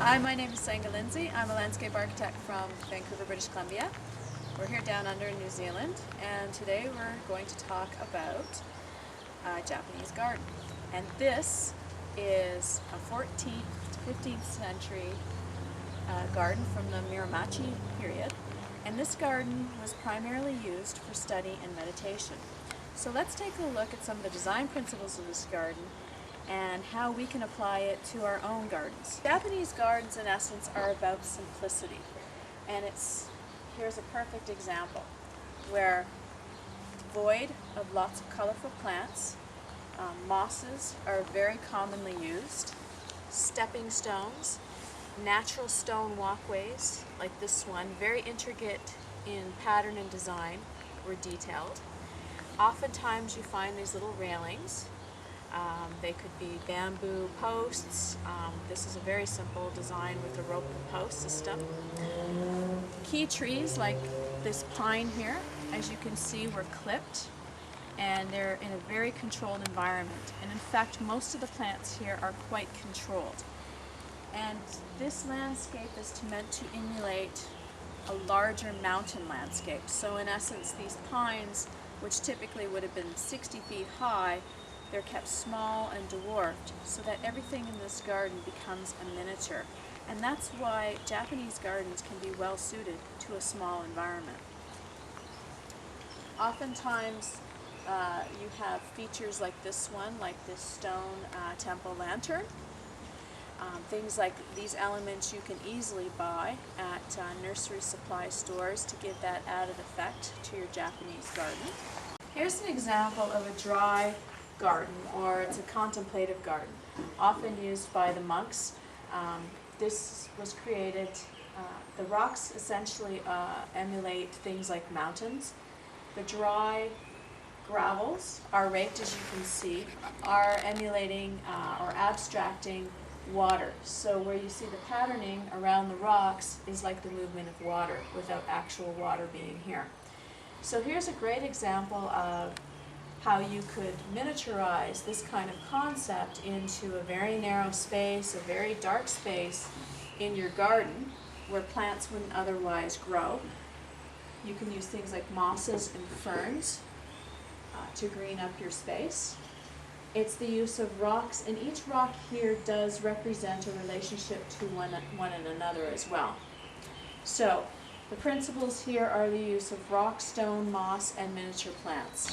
Hi, my name is Senga Lindsay. I'm a landscape architect from Vancouver, British Columbia. We're here down under in New Zealand, and today we're going to talk about a Japanese garden. And this is a 14th to 15th century garden from the Muromachi period. And this garden was primarily used for study and meditation. So let's take a look at some of the design principles of this garden and how we can apply it to our own gardens. Japanese gardens, in essence, are about simplicity. And here's a perfect example where void of lots of colorful plants, mosses are very commonly used, stepping stones, natural stone walkways like this one, very intricate in pattern and design, were detailed. Oftentimes you find these little railings. They could be bamboo posts. This is a very simple design with a rope and post system. Key trees like this pine here, as you can see, were clipped and they're in a very controlled environment. And in fact, most of the plants here are quite controlled. And this landscape is meant to emulate a larger mountain landscape. So in essence, these pines, which typically would have been 60 feet high, they're kept small and dwarfed so that everything in this garden becomes a miniature. And that's why Japanese gardens can be well suited to a small environment. Oftentimes you have features like this one, like this stone temple lantern. Things like these elements you can easily buy at nursery supply stores to give that added effect to your Japanese garden. Here's an example of a dry garden, or it's a contemplative garden, often used by the monks. This was created, the rocks essentially emulate things like mountains. The dry gravels are raked, as you can see, are emulating or abstracting water. So where you see the patterning around the rocks is like the movement of water without actual water being here. So here's a great example of how you could miniaturize this kind of concept into a very narrow space, a very dark space in your garden where plants wouldn't otherwise grow. You can use things like mosses and ferns to green up your space. It's the use of rocks, and each rock here does represent a relationship to one another as well. So the principles here are the use of rock, stone, moss, and miniature plants.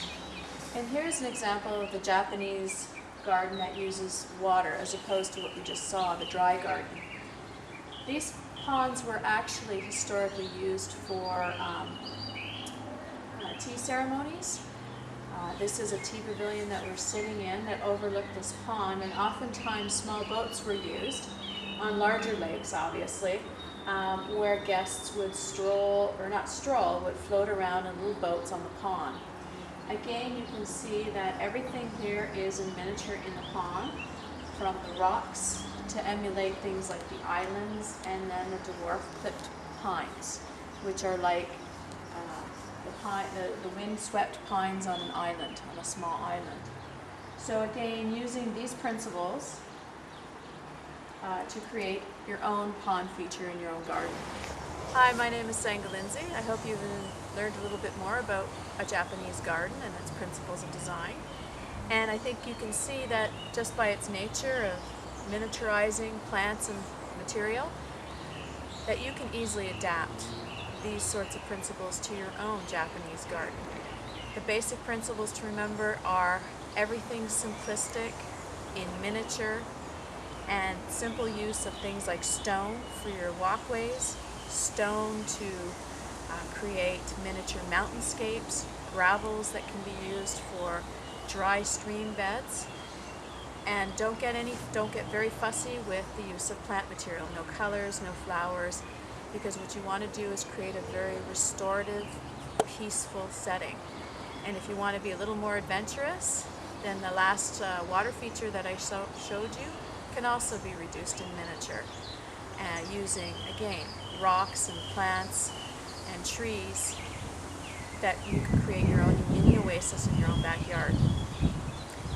And here's an example of the Japanese garden that uses water as opposed to what we just saw, the dry garden. These ponds were actually historically used for tea ceremonies. This is a tea pavilion that we're sitting in that overlooked this pond, and oftentimes small boats were used on larger lakes, obviously, where guests would would float around in little boats on the pond. Again, you can see that everything here is in miniature in the pond, from the rocks to emulate things like the islands, and then the dwarf clipped pines, which are like the wind-swept pines on an island, on a small island. So again, using these principles to create your own pond feature in your own garden. Hi, my name is Senga Lindsay. I hope you've learned a little bit more about a Japanese garden and its principles of design. And I think you can see that just by its nature of miniaturizing plants and material, that you can easily adapt these sorts of principles to your own Japanese garden. The basic principles to remember are everything simplistic, in miniature, and simple use of things like stone for your walkways, stone to create miniature mountainscapes, gravels that can be used for dry stream beds, and don't get very fussy with the use of plant material. No colors, no flowers, because what you want to do is create a very restorative, peaceful setting. And if you want to be a little more adventurous, then the last water feature that I showed you can also be reduced in miniature, using, again, rocks and plants and trees that you can create your own mini oasis in your own backyard.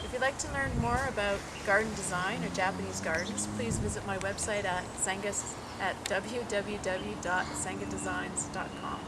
If you'd like to learn more about garden design or Japanese gardens, please visit my website at Senga at www.sengadesigns.com.